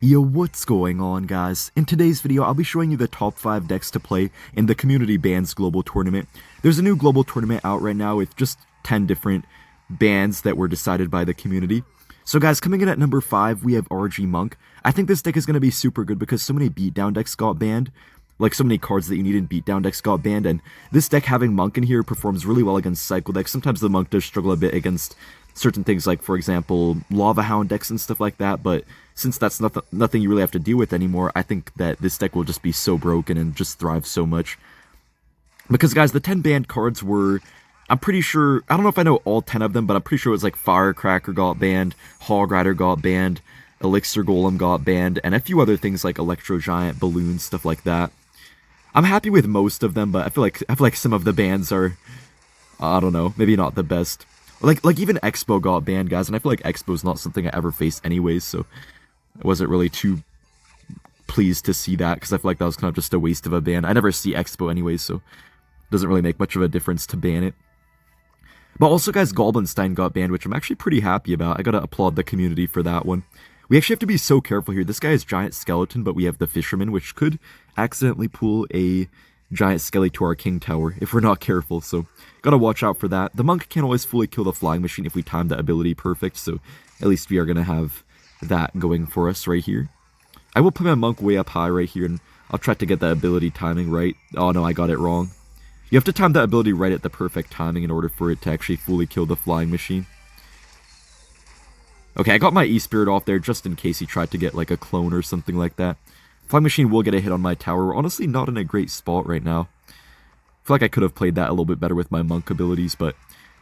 Yo, what's going on, guys? In today's video, I'll be showing you the top 5 decks to play in the Community Bands Global Tournament. There's a new global tournament out right now with just 10 different bands that were decided by the community. So guys, coming in at number 5, we have RG Monk. I think this deck is going to be super good because so many beatdown decks got banned. Like, so many cards that you need in beatdown decks got banned, and this deck having Monk in here performs really well against Cycle decks. Sometimes the Monk does struggle a bit against certain things like, for example, Lava Hound decks and stuff like that, but since that's nothing you really have to deal with anymore, I think that this deck will just be so broken and just thrive so much. Because, guys, the 10 banned cards were, I'm pretty sure, I don't know if I know all 10 of them, but I'm pretty sure it was like Firecracker got banned, Hog Rider got banned, Elixir Golem got banned, and a few other things like Electro Giant, Balloons, stuff like that. I'm happy with most of them, but I feel like some of the bans are, I don't know, maybe not the best. Like even Expo got banned, guys, and I feel like Expo's not something I ever faced anyways, so I wasn't really too pleased to see that, because I feel like that was kind of just a waste of a ban. I never see Expo anyways, so it doesn't really make much of a difference to ban it. But also, guys, Goblinstein got banned, which I'm actually pretty happy about. I gotta applaud the community for that one. We actually have to be so careful here. This guy is Giant Skeleton, but we have the Fisherman, which could accidentally pull a Giant Skelly to our King Tower if we're not careful, so gotta watch out for that. The Monk can't always fully kill the Flying Machine if we time the ability perfect, so at least we are gonna have that going for us right here. I will put my Monk way up high right here, and I'll try to get the ability timing right. Oh no, I got it wrong. You have to time the ability right at the perfect timing in order for it to actually fully kill the Flying Machine. Okay, I got my E-Spirit off there just in case he tried to get like a clone or something like that. Flying Machine will get a hit on my tower. We're honestly not in a great spot right now. I feel like I could have played that a little bit better with my Monk abilities, but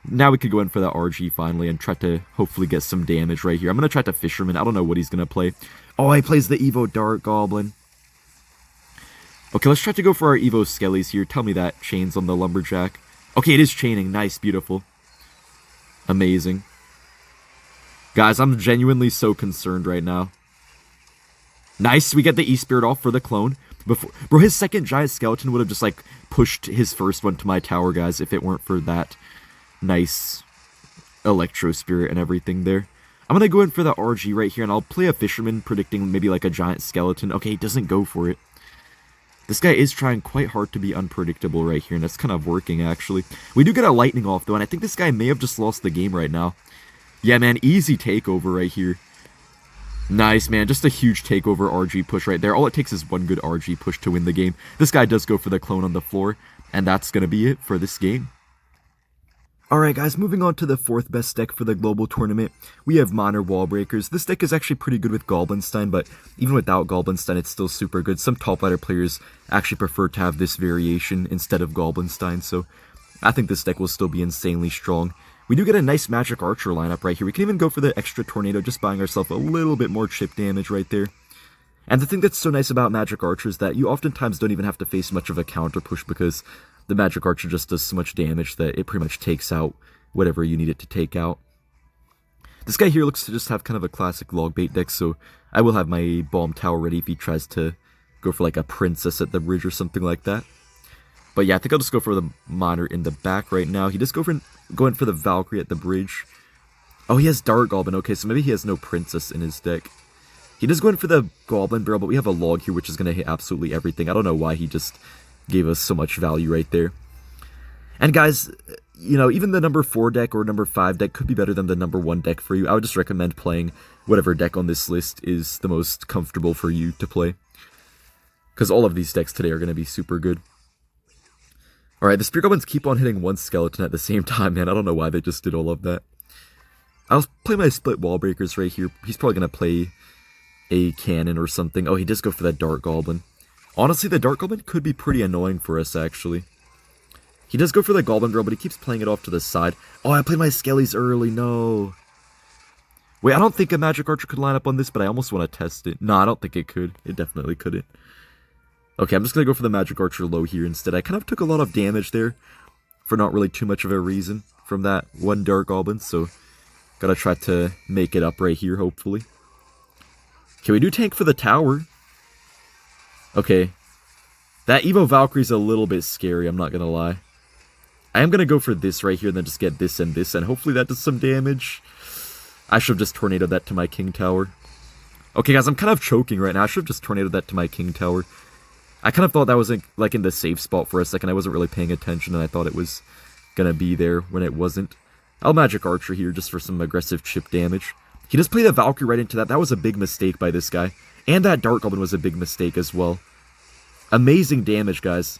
now we could go in for that RG finally and try to hopefully get some damage right here. I'm going to try to Fisherman. I don't know what he's going to play. Oh, he plays the Evo Dart Goblin. Okay, let's try to go for our Evo Skellies here. Tell me that chains on the Lumberjack. Okay, it is chaining. Nice, beautiful. Amazing. Guys, I'm genuinely so concerned right now. Nice, we get the E-Spirit off for the clone. Bro, his second Giant Skeleton would have just, like, pushed his first one to my tower, guys, if it weren't for that nice Electro Spirit and everything there. I'm gonna go in for the RG right here, and I'll play a Fisherman, predicting maybe, like, a Giant Skeleton. Okay, he doesn't go for it. This guy is trying quite hard to be unpredictable right here, and that's kind of working, actually. We do get a Lightning off, though, and I think this guy may have just lost the game right now. Yeah, man, easy takeover right here. Nice, man, just a huge takeover RG push right there. All it takes is one good RG push to win the game. This guy does go for the clone on the floor, and that's going to be it for this game. Alright guys, moving on to the 4th best deck for the global tournament, we have Minor Wall Breakers. This deck is actually pretty good with Goblinstein, but even without Goblinstein, it's still super good. Some top ladder players actually prefer to have this variation instead of Goblinstein, so I think this deck will still be insanely strong. We do get a nice Magic Archer lineup right here. We can even go for the extra Tornado, just buying ourselves a little bit more chip damage right there. And the thing that's so nice about Magic Archer is that you oftentimes don't even have to face much of a counter push, because the Magic Archer just does so much damage that it pretty much takes out whatever you need it to take out. This guy here looks to just have kind of a classic log bait deck, so I will have my Bomb Tower ready if he tries to go for like a Princess at the bridge or something like that. But yeah, I think I'll just go for the Miner in the back right now. He does go in for the Valkyrie at the bridge. Oh, he has Dart Goblin. Okay, so maybe he has no Princess in his deck. He does go in for the Goblin Barrel, but we have a Log here, which is going to hit absolutely everything. I don't know why he just gave us so much value right there. And guys, you know, even the number 4 deck or number 5 deck could be better than the number 1 deck for you. I would just recommend playing whatever deck on this list is the most comfortable for you to play, because all of these decks today are going to be super good. Alright, the Spear Goblins keep on hitting one skeleton at the same time, man. I don't know why they just did all of that. I'll play my Split Wall Breakers right here. He's probably going to play a Cannon or something. Oh, he does go for that Dart Goblin. Honestly, the Dart Goblin could be pretty annoying for us, actually. He does go for the Goblin Barrel, but he keeps playing it off to the side. Oh, I played my Skellies early, no. Wait, I don't think a Magic Archer could line up on this, but I almost want to test it. No, I don't think it could. It definitely couldn't. Okay, I'm just going to go for the Magic Archer low here instead. I kind of took a lot of damage there for not really too much of a reason from that one Dart Goblin, so gotta try to make it up right here, hopefully. Okay, we do tank for the tower. Okay. That Evo Valkyrie's a little bit scary, I'm not gonna lie. I am gonna go for this right here and then just get this, and hopefully that does some damage. I should have just tornadoed that to my King Tower. Okay, guys, I'm kind of choking right now. I should have just tornadoed that to my king tower. I kind of thought that was like in the safe spot for a second. I wasn't really paying attention, and I thought it was gonna be there when it wasn't. I'll magic archer here just for some aggressive chip damage. He just played a Valkyrie right into that. That was a big mistake by this guy. And that Dark Goblin was a big mistake as well. Amazing damage, guys.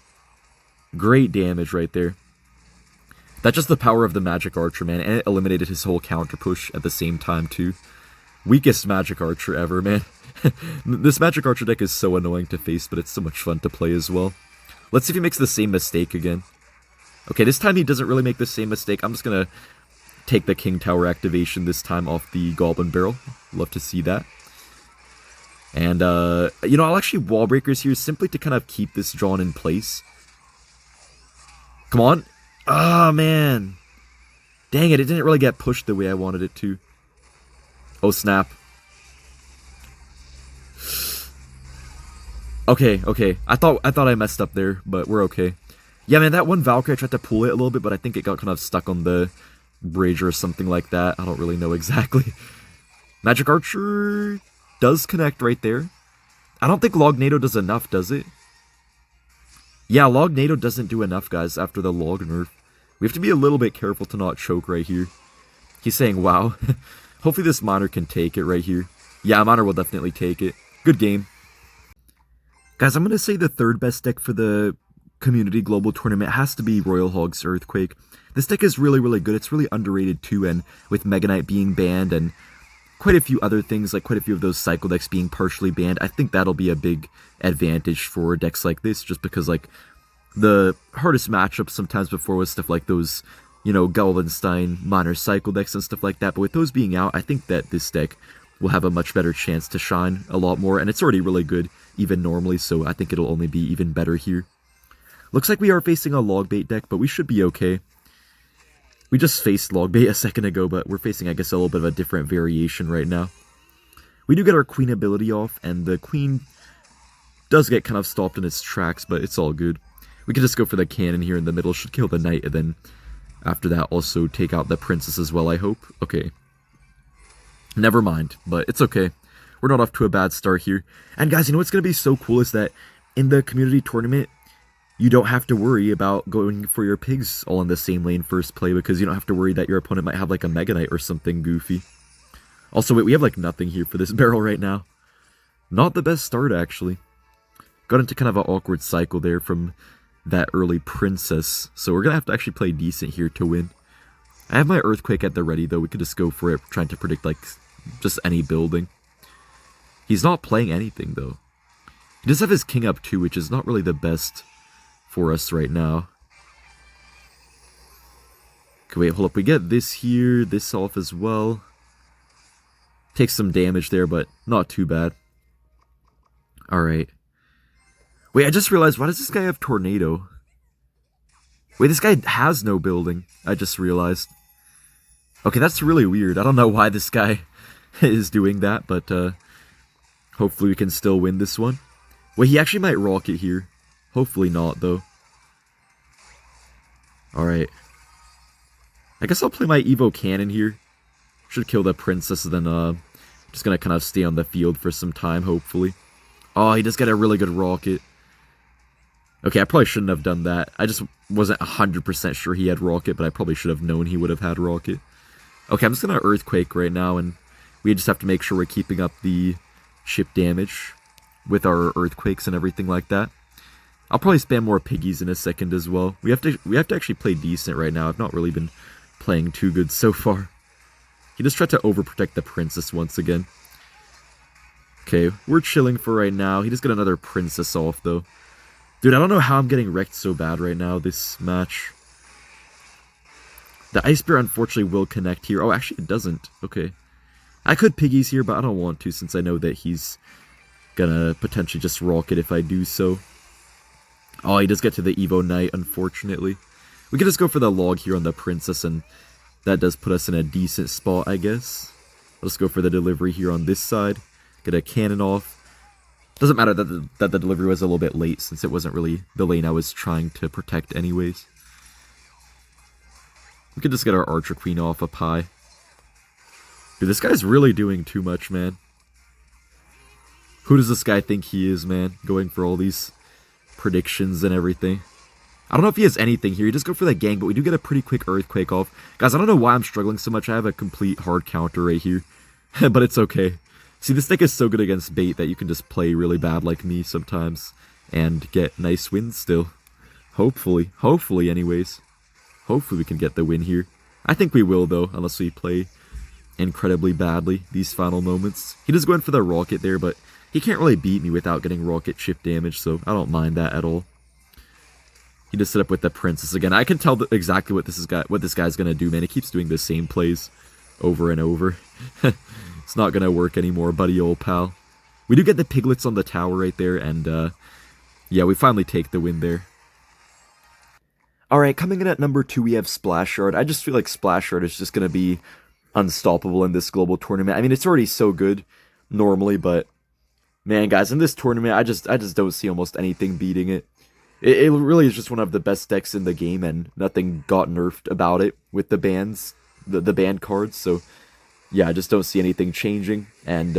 Great damage right there. That's just the power of the magic archer, man. And it eliminated his whole counter push at the same time, too. Weakest magic archer ever, man. This magic archer deck is so annoying to face, but it's so much fun to play as well. Let's see if he makes the same mistake again. Okay, this time he doesn't really make the same mistake. I'm just gonna take the king tower activation this time off the goblin barrel. Love to see that. And, you know, I'll actually wall breakers here simply to kind of keep this drawn in place. Come on. Ah, man. Dang it, it didn't really get pushed the way I wanted it to. Oh, snap. Okay. I thought I messed up there, but we're okay. Yeah, man, that one Valkyrie, I tried to pull it a little bit, but I think it got kind of stuck on the bridge or something like that. I don't really know exactly. Magic Archer does connect right there. I don't think Lognado does enough, does it? Yeah, Lognado doesn't do enough, guys, after the Log nerf. We have to be a little bit careful to not choke right here. He's saying, wow. Hopefully this Miner can take it right here. Yeah, Miner will definitely take it. Good game. Guys, I'm going to say the third best deck for the Community Global Tournament has to be Royal Hogs Earthquake. This deck is really, really good. It's really underrated too, and with Mega Knight being banned and quite a few other things, like quite a few of those cycle decks being partially banned, I think that'll be a big advantage for decks like this, just because, like, the hardest matchup sometimes before was stuff like those, you know, Galvenstein minor cycle decks and stuff like that, but with those being out, I think that this deck will have a much better chance to shine a lot more, and it's already really good, even normally, so I think it'll only be even better here. Looks like we are facing a Logbait deck, but we should be okay. We just faced Logbait a second ago, but we're facing, I guess, a little bit of a different variation right now. We do get our Queen ability off, and the Queen does get kind of stopped in its tracks, but it's all good. We can just go for the cannon here in the middle, should kill the Knight, and then after that also take out the Princess as well, I hope. Okay. Never mind, but it's okay. We're not off to a bad start here. And guys, you know what's going to be so cool is that in the community tournament, you don't have to worry about going for your pigs all in the same lane first play, because you don't have to worry that your opponent might have like a Mega Knight or something goofy. Also, wait, we have like nothing here for this barrel right now. Not the best start, actually. Got into kind of an awkward cycle there from that early Princess, so we're going to have to actually play decent here to win. I have my Earthquake at the ready, though. We could just go for it, trying to predict like just any building. He's not playing anything, though. He does have his king up too, which is not really the best for us right now. Okay, wait, hold up. We get this here, this off as well. Takes some damage there, but not too bad. Alright. Wait, I just realized, why does this guy have Tornado? Wait, this guy has no building. I just realized. Okay, that's really weird. I don't know why this guy is doing that, but hopefully we can still win this one. Wait, he actually might rocket here. Hopefully not, though. Alright. I guess I'll play my Evo Cannon here. Should kill the Princess, then just gonna kind of stay on the field for some time, hopefully. Oh, he does get a really good rocket. Okay, I probably shouldn't have done that. I just wasn't 100% sure he had rocket, but I probably should have known he would have had rocket. Okay, I'm just gonna Earthquake right now, and we just have to make sure we're keeping up the chip damage with our Earthquakes and everything like that. I'll probably spam more piggies in a second as well. We have to actually play decent right now. I've not really been playing too good so far. He just tried to overprotect the Princess once again. Okay, we're chilling for right now. He just got another Princess off, though. Dude, I don't know how I'm getting wrecked so bad right now, this match. The Ice Bear, unfortunately, will connect here. Oh, actually, it doesn't. Okay. I could piggies here, but I don't want to, since I know that he's gonna potentially just rocket if I do so. Oh, he does get to the Evo Knight, unfortunately. We can just go for the log here on the Princess, and that does put us in a decent spot, I guess. I'll just go for the delivery here on this side. Get a cannon off. Doesn't matter that the delivery was a little bit late, since it wasn't really the lane I was trying to protect anyways. We could just get our Archer Queen off up high. Dude, this guy's really doing too much, man. Who does this guy think he is, man? Going for all these predictions and everything. I don't know if he has anything here. He does go for the gang, but we do get a pretty quick Earthquake off. Guys, I don't know why I'm struggling so much. I have a complete hard counter right here. But it's okay. See, this deck is so good against bait that you can just play really bad like me sometimes and get nice wins still. Hopefully. Hopefully, anyways. Hopefully we can get the win here. I think we will, though, unless we play incredibly badly these final moments. He does go in for the rocket there, but he can't really beat me without getting rocket chip damage, so I don't mind that at all. He just set up with the princess again. I can tell exactly what this guy's gonna do, man. He keeps doing the same plays over and over. It's not gonna work anymore, buddy, old pal. We do get the piglets on the tower right there, and yeah, we finally take the win there. Alright, coming in at number 2, we have Splash Yard. I just feel like Splash Yard is just gonna be unstoppable in this global tournament. I mean, it's already so good normally, but man, guys, in this tournament, I just don't see almost anything beating it. It really is just one of the best decks in the game, and nothing got nerfed about it with the bans, the ban cards. So yeah, I just don't see anything changing. And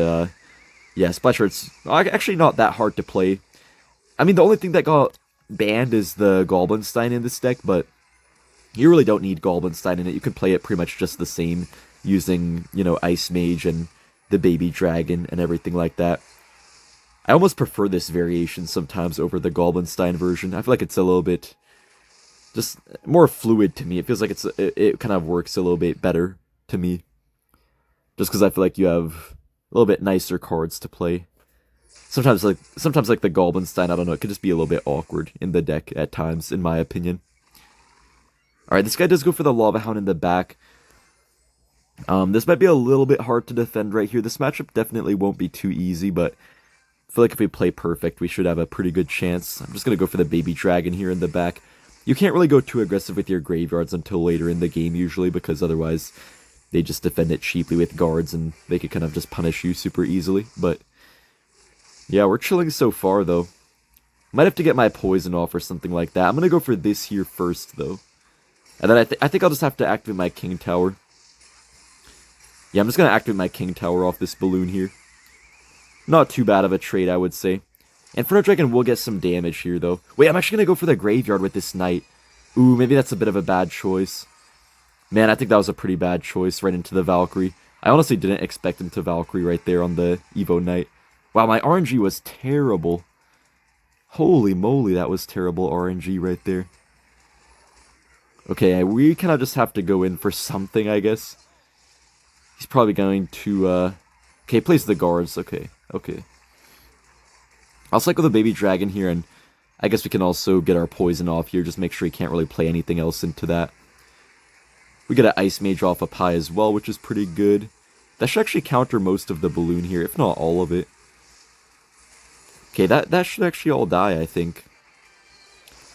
yeah, Splash Yard's actually not that hard to play. I mean, the only thing that got banned is the Goblinstein in this deck, but you really don't need Goblinstein in it. You can play it pretty much just the same using, you know, Ice Mage and the Baby Dragon and everything like that. I almost prefer this variation sometimes over the Goblinstein version. I feel like it's a little bit just more fluid to me. It feels like it kind of works a little bit better to me. Just because I feel like you have a little bit nicer cards to play. Sometimes like the Goblinstein, I don't know, it could just be a little bit awkward in the deck at times, in my opinion. Alright, this guy does go for the Lava Hound in the back. This might be a little bit hard to defend right here. This matchup definitely won't be too easy, but I feel like if we play perfect, we should have a pretty good chance. I'm just going to go for the Baby Dragon here in the back. You can't really go too aggressive with your graveyards until later in the game usually, because otherwise they just defend it cheaply with guards and they could kind of just punish you super easily. But yeah, we're chilling so far though. Might have to get my poison off or something like that. I'm going to go for this here first though. And then I think I'll just have to activate my King Tower. Yeah, I'm just going to activate my King Tower off this balloon here. Not too bad of a trade, I would say. Inferno Dragon will get some damage here, though. Wait, I'm actually going to go for the Graveyard with this Knight. Ooh, maybe that's a bit of a bad choice. Man, I think that was a pretty bad choice right into the Valkyrie. I honestly didn't expect him to Valkyrie right there on the Evo Knight. Wow, my RNG was terrible. Holy moly, that was terrible RNG right there. Okay, we kind of just have to go in for something, I guess. He's probably going to, okay, place the guards. Okay. I'll cycle the Baby Dragon here, and I guess we can also get our poison off here. Just make sure he can't really play anything else into that. We get an Ice Mage off a Pie as well, which is pretty good. That should actually counter most of the balloon here, if not all of it. Okay, that should actually all die, I think.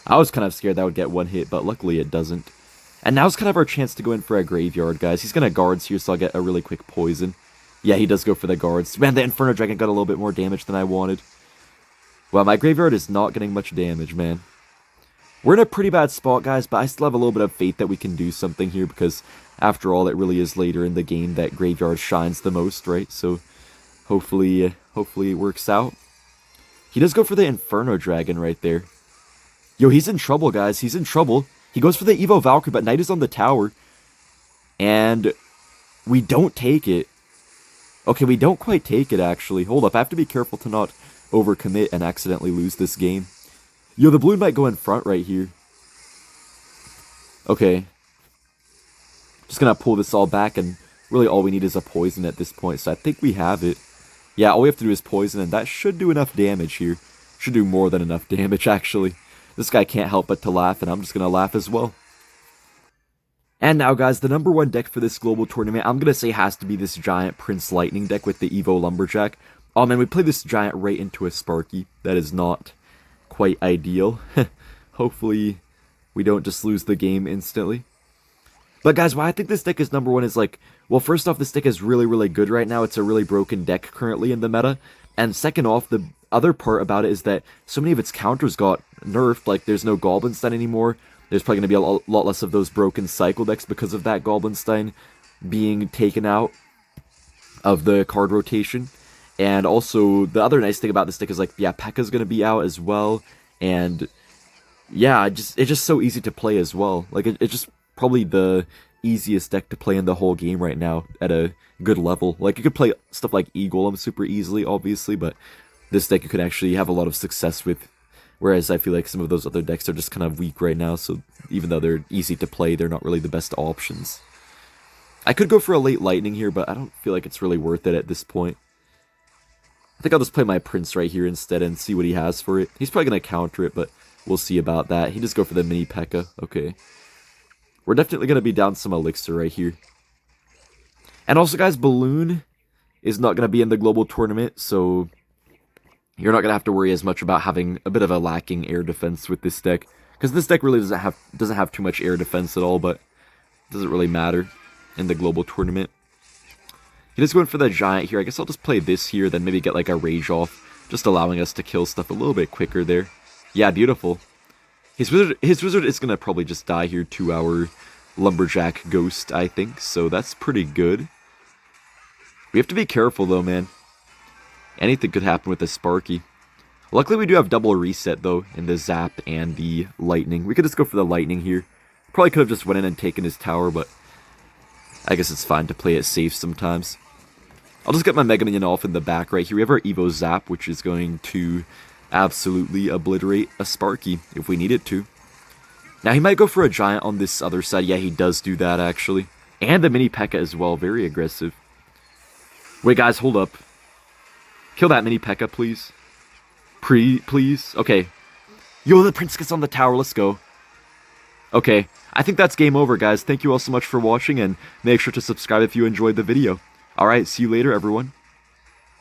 I was kind of scared that would get one hit, but luckily it doesn't. And now's kind of our chance to go in for a Graveyard, guys. He's going to guards here, so I'll get a really quick poison. Yeah, he does go for the guards. Man, the Inferno Dragon got a little bit more damage than I wanted. Well, my Graveyard is not getting much damage, man. We're in a pretty bad spot, guys, but I still have a little bit of faith that we can do something here, because after all, it really is later in the game that Graveyard shines the most, right? So hopefully it works out. He does go for the Inferno Dragon right there. Yo, he's in trouble, guys. He's in trouble. He goes for the Evo Valkyrie, but Knight is on the tower. And we don't take it. Okay, we don't quite take it, actually. Hold up, I have to be careful to not overcommit and accidentally lose this game. Yo, the balloon might go in front right here. Okay. Just gonna pull this all back, and really all we need is a poison at this point, so I think we have it. Yeah, all we have to do is poison, and that should do enough damage here. Should do more than enough damage, actually. This guy can't help but to laugh, and I'm just gonna laugh as well. And now, guys, the number one deck for this global tournament, I'm gonna say has to be this giant Prince Lightning deck with the Evo Lumberjack. Oh man, we play this giant right into a Sparky. That is not quite ideal. Hopefully, we don't just lose the game instantly. But guys, why I think this deck is number one is like, well, first off, this deck is really, really good right now. It's a really broken deck currently in the meta. And second off, the other part about it is that so many of its counters got nerfed. Like, there's no Goblinstein anymore. There's probably going to be a lot less of those broken cycle decks because of that Goblinstein being taken out of the card rotation. And also, the other nice thing about this deck is, like, yeah, P.E.K.K.A.'s going to be out as well. And, yeah, it's just so easy to play as well. Like, it's just probably the easiest deck to play in the whole game right now at a good level. Like, you could play stuff like E-Golem super easily, obviously, but this deck you could actually have a lot of success with. Whereas I feel like some of those other decks are just kind of weak right now, so even though they're easy to play, they're not really the best options. I could go for a late Lightning here, but I don't feel like it's really worth it at this point. I think I'll just play my Prince right here instead and see what he has for it. He's probably going to counter it, but we'll see about that. He just go for the mini P.E.K.K.A. Okay. We're definitely going to be down some Elixir right here. And also, guys, Balloon is not going to be in the global tournament, so you're not going to have to worry as much about having a bit of a lacking air defense with this deck. Because this deck really doesn't have too much air defense at all, but it doesn't really matter in the global tournament. He is going for the Giant here. I guess I'll just play this here, then maybe get like a Rage off, just allowing us to kill stuff a little bit quicker there. Yeah, beautiful. His wizard is going to probably just die here, 2-hour Lumberjack Ghost, I think, so that's pretty good. We have to be careful though, man. Anything could happen with the Sparky. Luckily we do have double reset though, in the Zap and the Lightning. We could just go for the Lightning here. Probably could have just went in and taken his tower, but I guess it's fine to play it safe sometimes. I'll just get my Mega Minion off in the back right here. We have our Evo Zap, which is going to absolutely obliterate a Sparky if we need it to. Now he might go for a Giant on this other side. Yeah, he does do that actually. And the mini P.E.K.K.A. as well, very aggressive. Wait guys, hold up. Kill that mini P.E.K.K.A. please. Please? Okay. Yo, the Prince gets on the tower, let's go. Okay, I think that's game over, guys. Thank you all so much for watching, and make sure to subscribe if you enjoyed the video. Alright, see you later, everyone.